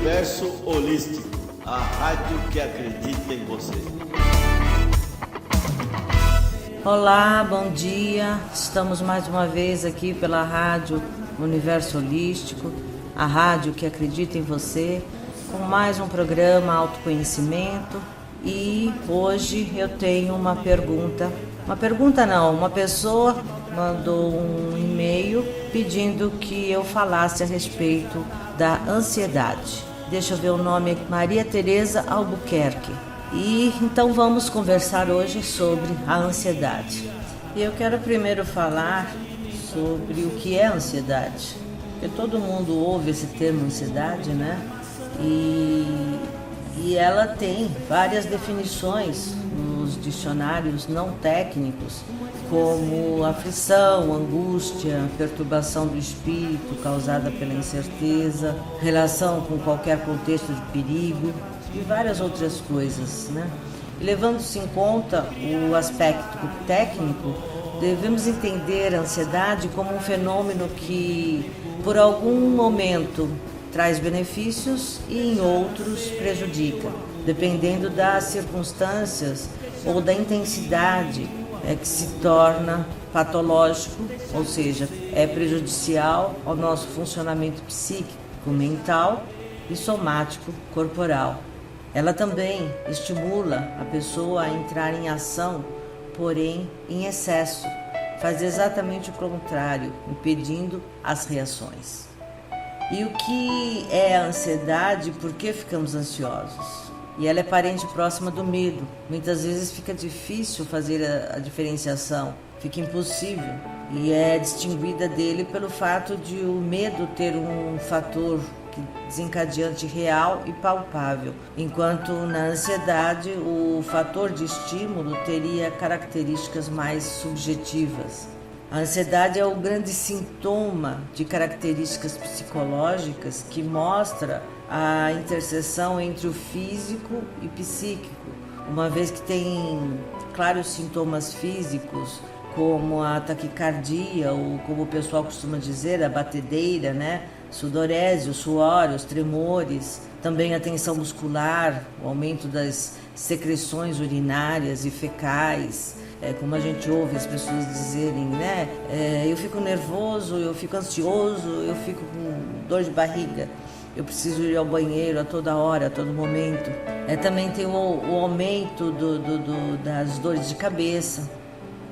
Universo Holístico, a rádio que acredita em você. Olá, bom dia. Estamos mais uma vez aqui pela rádio Universo Holístico, a rádio que acredita em você, com mais um programa Autoconhecimento. E hoje eu tenho uma pergunta. Uma pessoa mandou um e-mail pedindo que eu falasse a respeito da ansiedade. Deixa eu ver o nome, Maria Tereza Albuquerque. E então vamos conversar hoje sobre a ansiedade. E eu quero primeiro falar sobre o que é ansiedade. Porque todo mundo ouve esse termo ansiedade, né? E ela tem várias definições nos dicionários não técnicos, como aflição, angústia, perturbação do espírito causada pela incerteza, relação com qualquer contexto de perigo e várias outras coisas, né? E levando-se em conta o aspecto técnico, devemos entender a ansiedade como um fenômeno que, por algum momento, traz benefícios e em outros prejudica, dependendo das circunstâncias ou da intensidade que se torna patológico, ou seja, é prejudicial ao nosso funcionamento psíquico, mental e somático corporal. Ela também estimula a pessoa a entrar em ação, porém em excesso, faz exatamente o contrário, impedindo as reações. E o que é a ansiedade e por que ficamos ansiosos? E ela é parente próxima do medo. Muitas vezes fica difícil fazer a diferenciação, fica impossível. E é distinguida dele pelo fato de o medo ter um fator desencadeante real e palpável, enquanto na ansiedade o fator de estímulo teria características mais subjetivas. A ansiedade é o grande sintoma de características psicológicas que mostra a interseção entre o físico e psíquico, uma vez que tem claros sintomas físicos, como a taquicardia, ou como o pessoal costuma dizer, a batedeira, né? Sudorese, o suor, os tremores, também a tensão muscular, o aumento das secreções urinárias e fecais, como a gente ouve as pessoas dizerem, né? Eu fico nervoso, eu fico ansioso, eu fico com dor de barriga, eu preciso ir ao banheiro a toda hora, a todo momento. Também tem o aumento das dores de cabeça.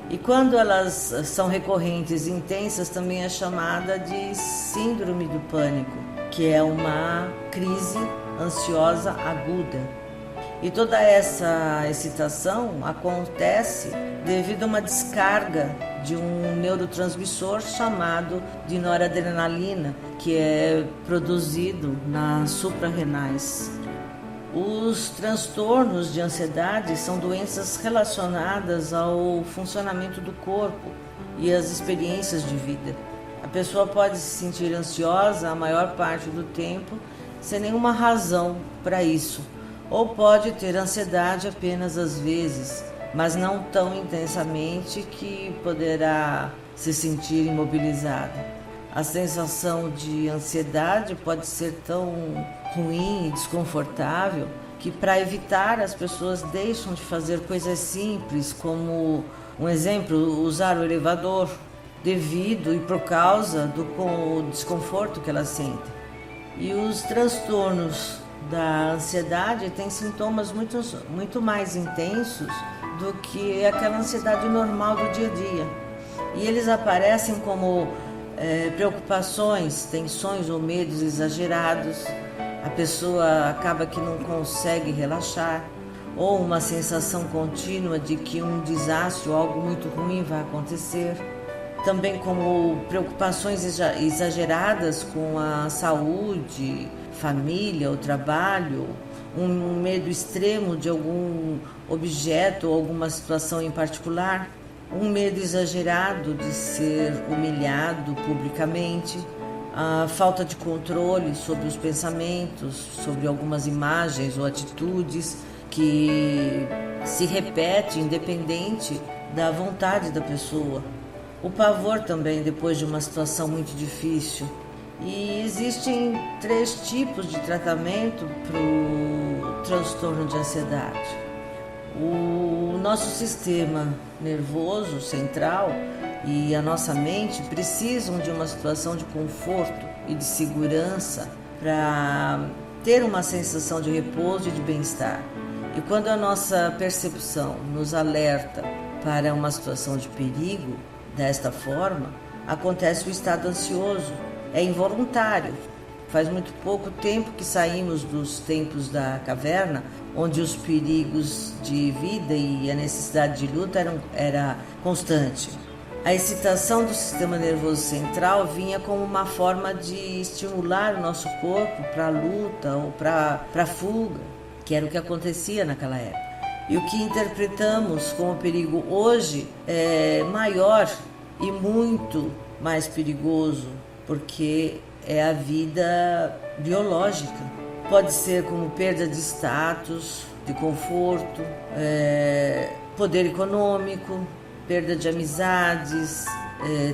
E quando elas são recorrentes e intensas, também é chamada de síndrome do pânico, que é uma crise ansiosa aguda. E toda essa excitação acontece devido a uma descarga de um neurotransmissor chamado de noradrenalina, que é produzido nas suprarrenais. Os transtornos de ansiedade são doenças relacionadas ao funcionamento do corpo e às experiências de vida. A pessoa pode se sentir ansiosa a maior parte do tempo sem nenhuma razão para isso, ou pode ter ansiedade apenas às vezes, mas não tão intensamente que poderá se sentir imobilizada. A sensação de ansiedade pode ser tão ruim e desconfortável que, para evitar, as pessoas deixam de fazer coisas simples, como, um exemplo, usar o elevador, devido e por causa do desconforto que elas sentem. E os transtornos da ansiedade têm sintomas muito mais intensos do que aquela ansiedade normal do dia a dia. E eles aparecem como preocupações, tensões ou medos exagerados. A pessoa acaba que não consegue relaxar, ou uma sensação contínua de que um desastre ou algo muito ruim vai acontecer. Também como preocupações exageradas com a saúde, família, o trabalho, um medo extremo de algum objeto ou alguma situação em particular, um medo exagerado de ser humilhado publicamente, a falta de controle sobre os pensamentos, sobre algumas imagens ou atitudes que se repete independente da vontade da pessoa. O pavor também depois de uma situação muito difícil. E existem 3 tipos de tratamento para o transtorno de ansiedade. O nosso sistema nervoso central e a nossa mente precisam de uma situação de conforto e de segurança para ter uma sensação de repouso e de bem-estar. E quando a nossa percepção nos alerta para uma situação de perigo, desta forma, acontece o estado ansioso. É involuntário. Faz muito pouco tempo que saímos dos tempos da caverna, onde os perigos de vida e a necessidade de luta era constante. A excitação do sistema nervoso central vinha como uma forma de estimular o nosso corpo para a luta ou para a fuga, que era o que acontecia naquela época. E o que interpretamos como perigo hoje é maior e muito mais perigoso, porque é a vida biológica. Pode ser como perda de status, de conforto, poder econômico, perda de amizades,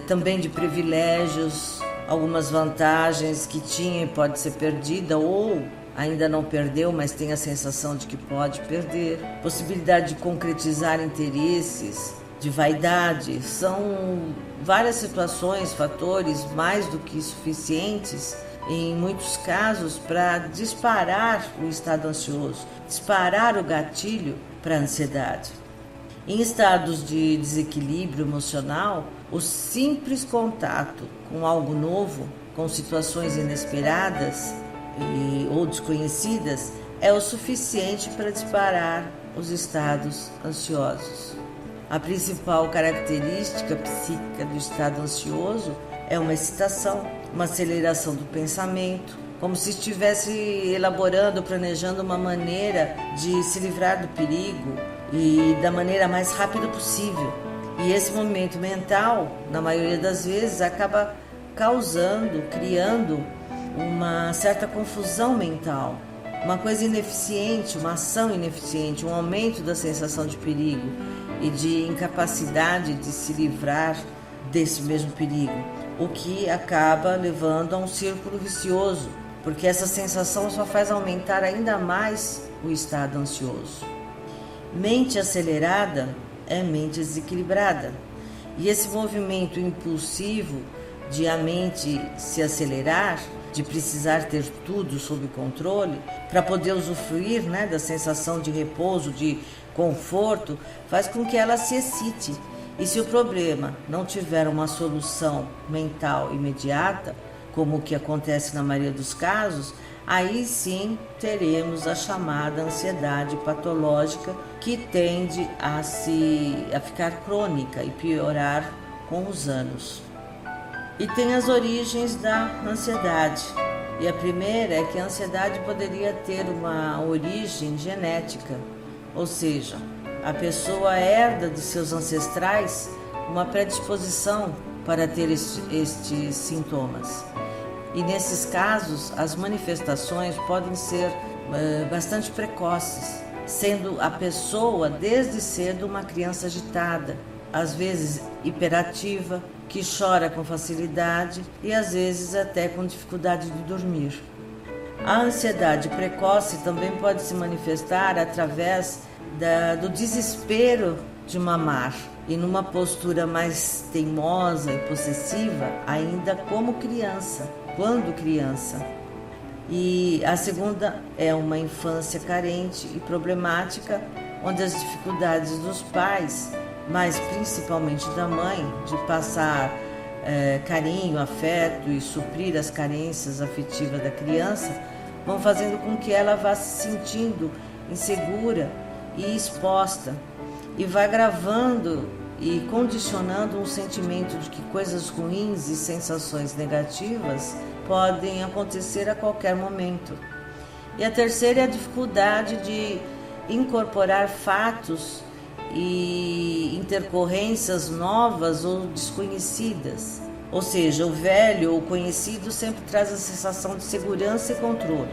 também de privilégios, algumas vantagens que tinha e pode ser perdida ou ainda não perdeu, mas tem a sensação de que pode perder. Possibilidade de concretizar interesses, de vaidade, são várias situações, fatores mais do que suficientes, em muitos casos, para disparar o estado ansioso, disparar o gatilho para a ansiedade. Em estados de desequilíbrio emocional, o simples contato com algo novo, com situações inesperadas ou desconhecidas, é o suficiente para disparar os estados ansiosos. A principal característica psíquica do estado ansioso é uma excitação, uma aceleração do pensamento, como se estivesse elaborando, planejando uma maneira de se livrar do perigo e da maneira mais rápida possível. E esse momento mental, na maioria das vezes, acaba criando uma certa confusão mental, uma coisa ineficiente, uma ação ineficiente, um aumento da sensação de perigo e de incapacidade de se livrar desse mesmo perigo, o que acaba levando a um círculo vicioso, porque essa sensação só faz aumentar ainda mais o estado ansioso. Mente acelerada é mente desequilibrada, e esse movimento impulsivo de a mente se acelerar, de precisar ter tudo sob controle para poder usufruir, da sensação de repouso, de conforto, faz com que ela se excite. E se o problema não tiver uma solução mental imediata, como o que acontece na maioria dos casos, aí sim teremos a chamada ansiedade patológica, que tende a ficar crônica e piorar com os anos. E tem as origens da ansiedade. E a primeira é que a ansiedade poderia ter uma origem genética, ou seja, a pessoa herda de seus ancestrais uma predisposição para ter estes sintomas. E nesses casos, as manifestações podem ser bastante precoces, sendo a pessoa desde cedo uma criança agitada, às vezes hiperativa, que chora com facilidade e às vezes até com dificuldade de dormir. A ansiedade precoce também pode se manifestar através do desespero de mamar e numa postura mais teimosa e possessiva ainda como criança, quando criança. E a segunda é uma infância carente e problemática, onde as dificuldades dos pais, mas principalmente da mãe, de passar carinho, afeto e suprir as carências afetivas da criança, vão fazendo com que ela vá se sentindo insegura e exposta, e vai gravando e condicionando um sentimento de que coisas ruins e sensações negativas podem acontecer a qualquer momento. E a terceira é a dificuldade de incorporar fatos e intercorrências novas ou desconhecidas. Ou seja, o velho ou conhecido sempre traz a sensação de segurança e controle.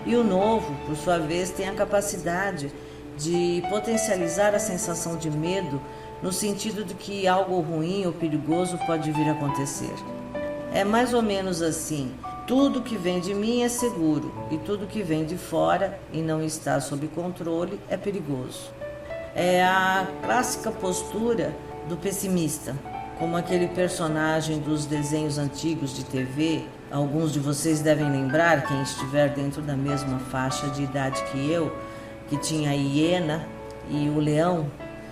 E o novo, por sua vez, tem a capacidade de potencializar a sensação de medo, no sentido de que algo ruim ou perigoso pode vir a acontecer. É mais ou menos assim Tudo que vem de mim é seguro e tudo que vem de fora e não está sob controle é perigoso. É a clássica postura do pessimista, como aquele personagem dos desenhos antigos de TV. Alguns de vocês devem lembrar, quem estiver dentro da mesma faixa de idade que eu, que tinha a hiena e o leão,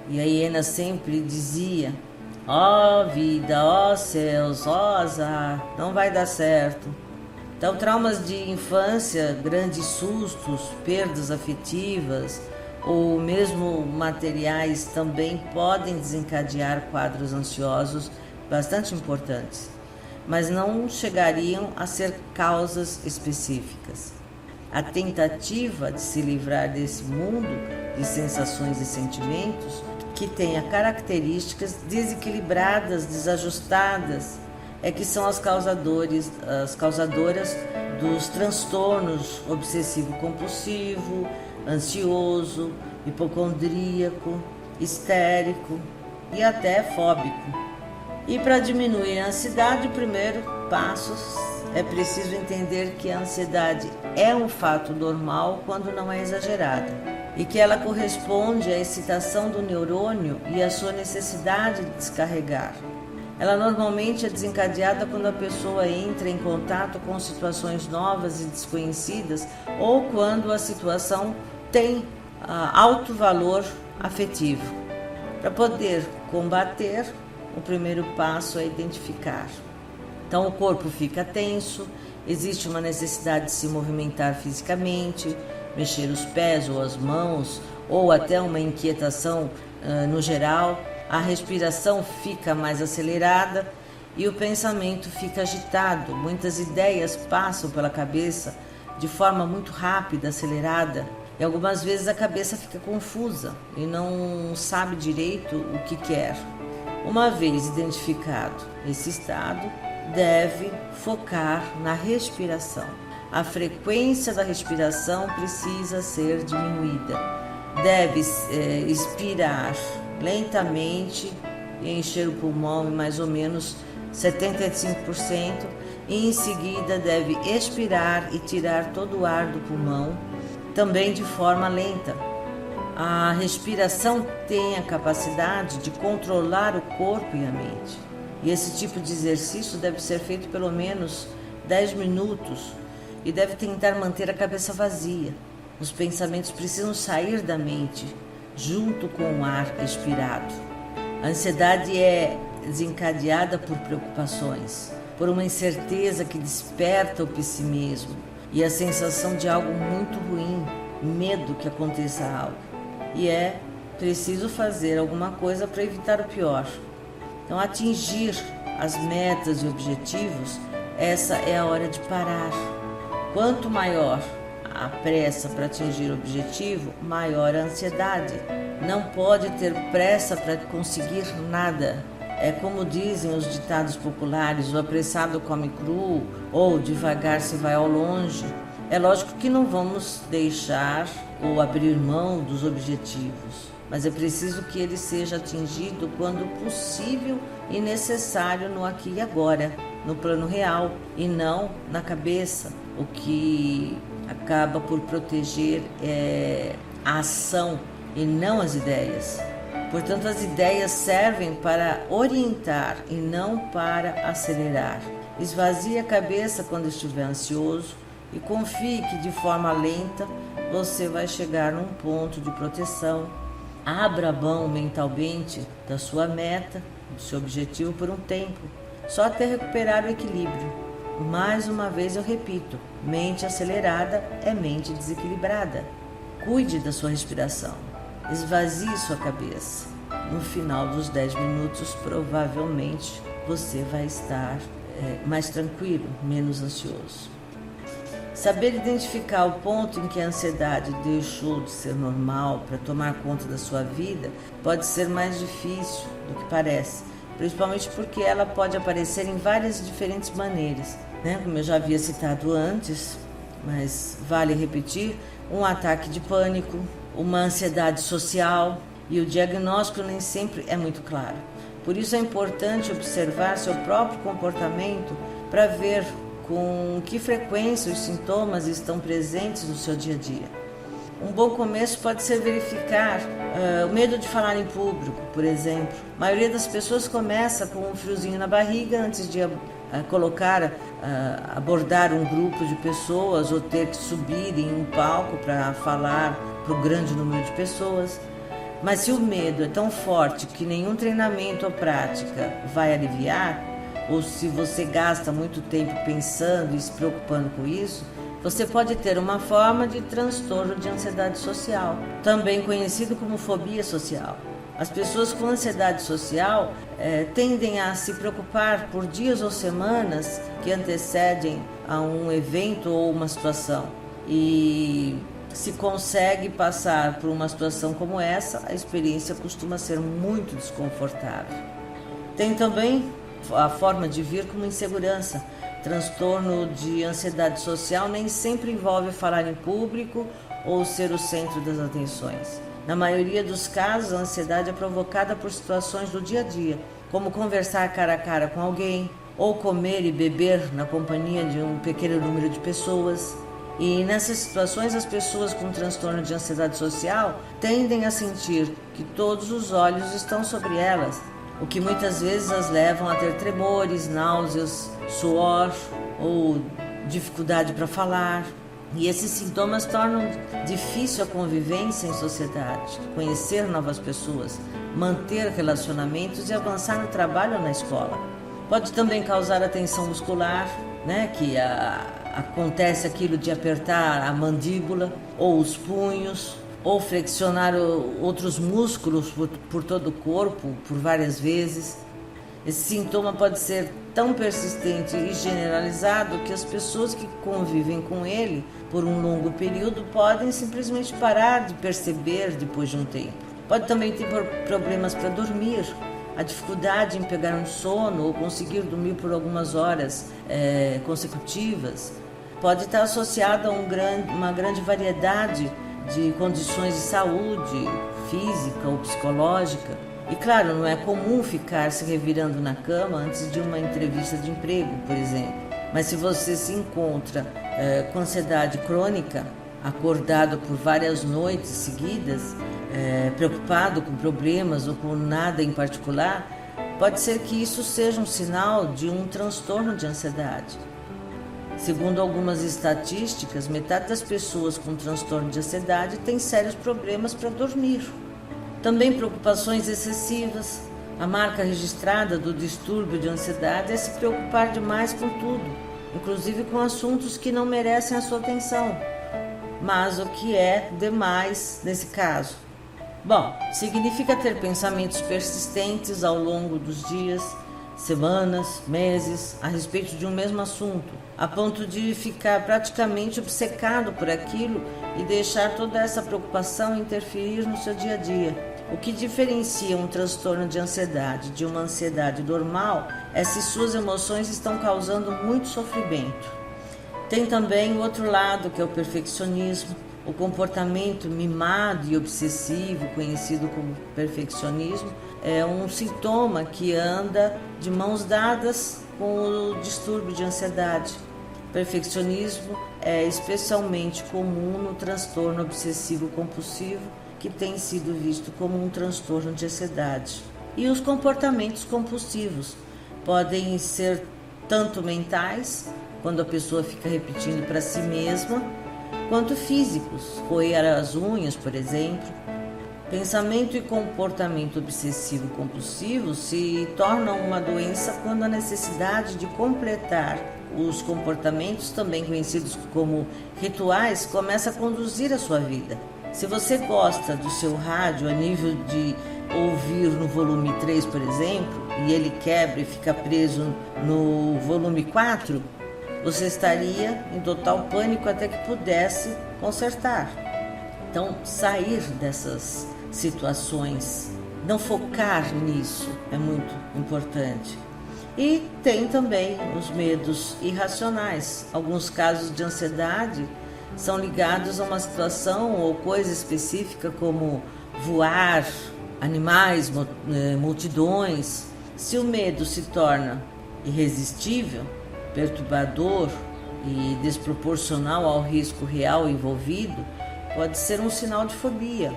e a hiena sempre dizia: ó vida, ó céus, ó azar, não vai dar certo. Então, traumas de infância, grandes sustos, perdas afetivas ou mesmo materiais também podem desencadear quadros ansiosos bastante importantes, mas não chegariam a ser causas específicas. A tentativa de se livrar desse mundo de sensações e sentimentos que tenha características desequilibradas, desajustadas, é que são as causadoras dos transtornos obsessivo-compulsivo, ansioso, hipocondríaco, histérico e até fóbico. E para diminuir a ansiedade, o primeiro passo é preciso entender que a ansiedade é um fato normal quando não é exagerada e que ela corresponde à excitação do neurônio e à sua necessidade de descarregar. Ela normalmente é desencadeada quando a pessoa entra em contato com situações novas e desconhecidas ou quando a situação tem alto valor afetivo. Para poder combater, o primeiro passo é identificar. Então o corpo fica tenso, existe uma necessidade de se movimentar fisicamente, mexer os pés ou as mãos, ou até uma inquietação no geral. A respiração fica mais acelerada e o pensamento fica agitado. Muitas ideias passam pela cabeça de forma muito rápida, acelerada, e algumas vezes a cabeça fica confusa e não sabe direito o que quer. Uma vez identificado esse estado, deve focar na respiração. A frequência da respiração precisa ser diminuída. Deve expirar lentamente e encher o pulmão em mais ou menos 75%, e em seguida deve expirar e tirar todo o ar do pulmão, também de forma lenta. A respiração tem a capacidade de controlar o corpo e a mente, e esse tipo de exercício deve ser feito pelo menos 10 minutos e deve tentar manter a cabeça vazia. Os pensamentos precisam sair da mente junto com o ar expirado. A ansiedade é desencadeada por preocupações, por uma incerteza que desperta o pessimismo e a sensação de algo muito ruim, medo que aconteça algo. E é preciso fazer alguma coisa para evitar o pior. Então, atingir as metas e objetivos, essa é a hora de parar. Quanto maior a pressa para atingir o objetivo, maior a ansiedade. Não pode ter pressa para conseguir nada. É como dizem os ditados populares: o apressado come cru, ou devagar se vai ao longe. É lógico que não vamos deixar ou abrir mão dos objetivos, mas é preciso que ele seja atingido quando possível e necessário no aqui e agora, no plano real e não na cabeça, o que acaba por proteger a ação e não as ideias. Portanto, as ideias servem para orientar e não para acelerar. Esvazie a cabeça quando estiver ansioso e confie que de forma lenta você vai chegar num ponto de proteção. Abra mão mentalmente da sua meta, do seu objetivo por um tempo, só até recuperar o equilíbrio. Mais uma vez eu repito, mente acelerada é mente desequilibrada. Cuide da sua respiração, esvazie sua cabeça. No final dos 10 minutos, provavelmente você vai estar mais tranquilo, menos ansioso. Saber identificar o ponto em que a ansiedade deixou de ser normal para tomar conta da sua vida pode ser mais difícil do que parece, principalmente porque ela pode aparecer em várias diferentes maneiras, né? Como eu já havia citado antes, mas vale repetir: um ataque de pânico, uma ansiedade social, e o diagnóstico nem sempre é muito claro. Por isso é importante observar seu próprio comportamento para ver com que frequência os sintomas estão presentes no seu dia a dia. Um bom começo pode ser verificar o medo de falar em público, por exemplo. A maioria das pessoas começa com um friozinho na barriga antes de abordar um grupo de pessoas ou ter que subir em um palco para falar para um grande número de pessoas. Mas se o medo é tão forte que nenhum treinamento ou prática vai aliviar, ou se você gasta muito tempo pensando e se preocupando com isso, você pode ter uma forma de transtorno de ansiedade social, também conhecido como fobia social. As pessoas com ansiedade social tendem a se preocupar por dias ou semanas que antecedem a um evento ou uma situação. E se consegue passar por uma situação como essa, a experiência costuma ser muito desconfortável. Tem também a forma de vir como insegurança. Transtorno de ansiedade social nem sempre envolve falar em público ou ser o centro das atenções. Na maioria dos casos, a ansiedade é provocada por situações do dia a dia, como conversar cara a cara com alguém, ou comer e beber na companhia de um pequeno número de pessoas. E nessas situações, as pessoas com transtorno de ansiedade social tendem a sentir que todos os olhos estão sobre elas, o que muitas vezes as levam a ter tremores, náuseas, suor ou dificuldade para falar. E esses sintomas tornam difícil a convivência em sociedade, conhecer novas pessoas, manter relacionamentos e avançar no trabalho ou na escola. Pode também causar a tensão muscular, que acontece aquilo de apertar a mandíbula ou os punhos, ou flexionar outros músculos por todo o corpo por várias vezes. Esse sintoma pode ser tão persistente e generalizado que as pessoas que convivem com ele por um longo período podem simplesmente parar de perceber depois de um tempo. Pode também ter problemas para dormir, a dificuldade em pegar um sono ou conseguir dormir por algumas horas consecutivas. Pode estar associado a uma grande variedade de condições de saúde física ou psicológica. E claro, não é comum ficar se revirando na cama antes de uma entrevista de emprego, por exemplo. Mas se você se encontra com ansiedade crônica, acordado por várias noites seguidas, preocupado com problemas ou com nada em particular, pode ser que isso seja um sinal de um transtorno de ansiedade. Segundo algumas estatísticas, metade das pessoas com transtorno de ansiedade tem sérios problemas para dormir. Também preocupações excessivas. A marca registrada do distúrbio de ansiedade é se preocupar demais com tudo, inclusive com assuntos que não merecem a sua atenção. Mas o que é demais nesse caso? Bom, significa ter pensamentos persistentes ao longo dos dias, semanas, meses, a respeito de um mesmo assunto, a ponto de ficar praticamente obcecado por aquilo e deixar toda essa preocupação interferir no seu dia a dia. O que diferencia um transtorno de ansiedade de uma ansiedade normal é se suas emoções estão causando muito sofrimento. Tem também o outro lado, que é o perfeccionismo, o comportamento mimado e obsessivo, conhecido como perfeccionismo, é um sintoma que anda de mãos dadas com o distúrbio de ansiedade. Perfeccionismo é especialmente comum no transtorno obsessivo-compulsivo, que tem sido visto como um transtorno de ansiedade. E os comportamentos compulsivos podem ser tanto mentais, quando a pessoa fica repetindo para si mesma, quanto físicos, roer as unhas, por exemplo. Pensamento e comportamento obsessivo-compulsivo se tornam uma doença quando a necessidade de completar os comportamentos, também conhecidos como rituais, começa a conduzir a sua vida. Se você gosta do seu rádio a nível de ouvir no volume 3, por exemplo, e ele quebra e fica preso no volume 4, você estaria em total pânico até que pudesse consertar. Então, sair dessas situações, não focar nisso é muito importante. E tem também os medos irracionais. Alguns casos de ansiedade são ligados a uma situação ou coisa específica, como voar, animais, multidões. Se o medo se torna irresistível, perturbador e desproporcional ao risco real envolvido, pode ser um sinal de fobia,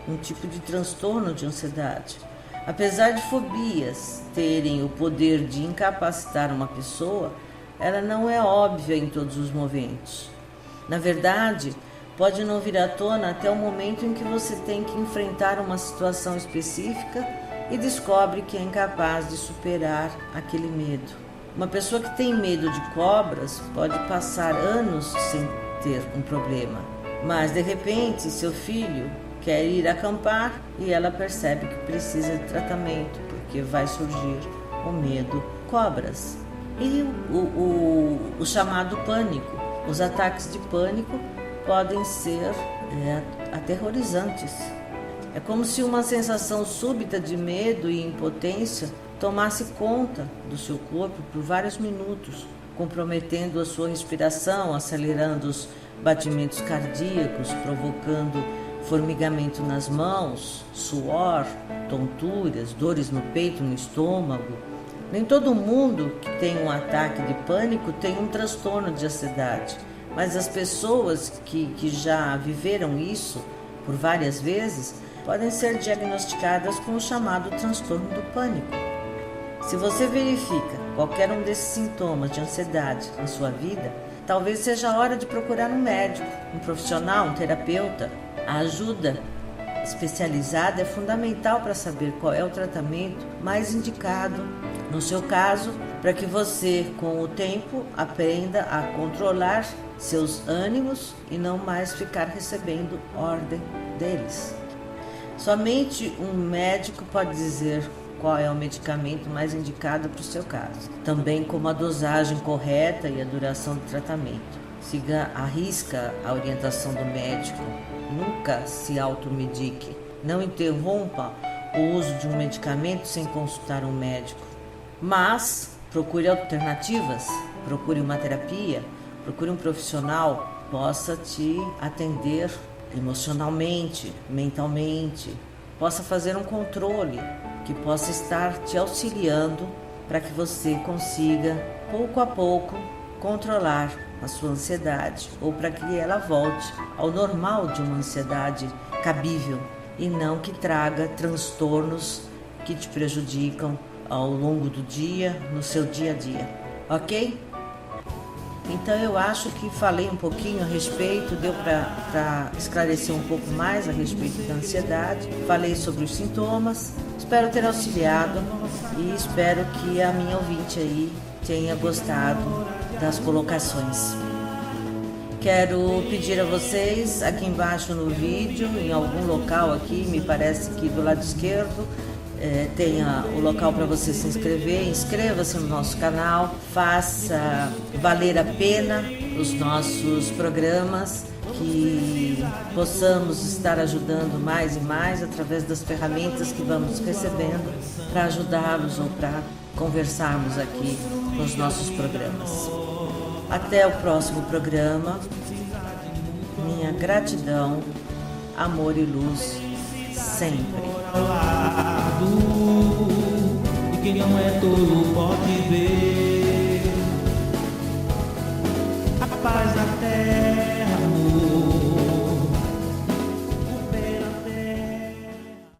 um tipo de transtorno de ansiedade. Apesar de fobias terem o poder de incapacitar uma pessoa, ela não é óbvia em todos os momentos. Na verdade, pode não vir à tona até o momento em que você tem que enfrentar uma situação específica e descobre que é incapaz de superar aquele medo. Uma pessoa que tem medo de cobras pode passar anos sem ter um problema, mas de repente seu filho quer ir acampar e ela percebe que precisa de tratamento, porque vai surgir o medo cobras. E o chamado pânico. Os ataques de pânico podem ser aterrorizantes. É como se uma sensação súbita de medo e impotência tomasse conta do seu corpo por vários minutos, comprometendo a sua respiração, acelerando os batimentos cardíacos, provocando formigamento nas mãos, suor, tonturas, dores no peito, no estômago. Nem todo mundo que tem um ataque de pânico tem um transtorno de ansiedade, mas as pessoas que já viveram isso por várias vezes podem ser diagnosticadas com o chamado transtorno do pânico. Se você verifica qualquer um desses sintomas de ansiedade na sua vida, talvez seja a hora de procurar um médico, um profissional, um terapeuta. A ajuda especializada é fundamental para saber qual é o tratamento mais indicado, no seu caso, para que você, com o tempo, aprenda a controlar seus ânimos e não mais ficar recebendo ordem deles. Somente um médico pode dizer qual é o medicamento mais indicado para o seu caso, também como a dosagem correta e a duração do tratamento. Siga à risca a orientação do médico, nunca se automedique, não interrompa o uso de um medicamento sem consultar um médico, mas procure alternativas, procure uma terapia, procure um profissional que possa te atender emocionalmente, mentalmente, possa fazer um controle, que possa estar te auxiliando para que você consiga, pouco a pouco, controlar a sua ansiedade ou para que ela volte ao normal de uma ansiedade cabível e não que traga transtornos que te prejudicam ao longo do dia, no seu dia a dia, ok? Então eu acho que falei um pouquinho a respeito, deu para esclarecer um pouco mais a respeito da ansiedade, falei sobre os sintomas, espero ter auxiliado e espero que a minha ouvinte aí tenha gostado das colocações. Quero pedir a vocês, aqui embaixo no vídeo, em algum local aqui, me parece que do lado esquerdo, tenha o local para você se inscrever. Inscreva-se no nosso canal, faça valer a pena os nossos programas, que possamos estar ajudando mais e mais através das ferramentas que vamos recebendo para ajudá-los ou para conversarmos aqui nos nossos programas. Até o próximo programa. Minha gratidão, amor e luz sempre. E quem não é tolo pode ver.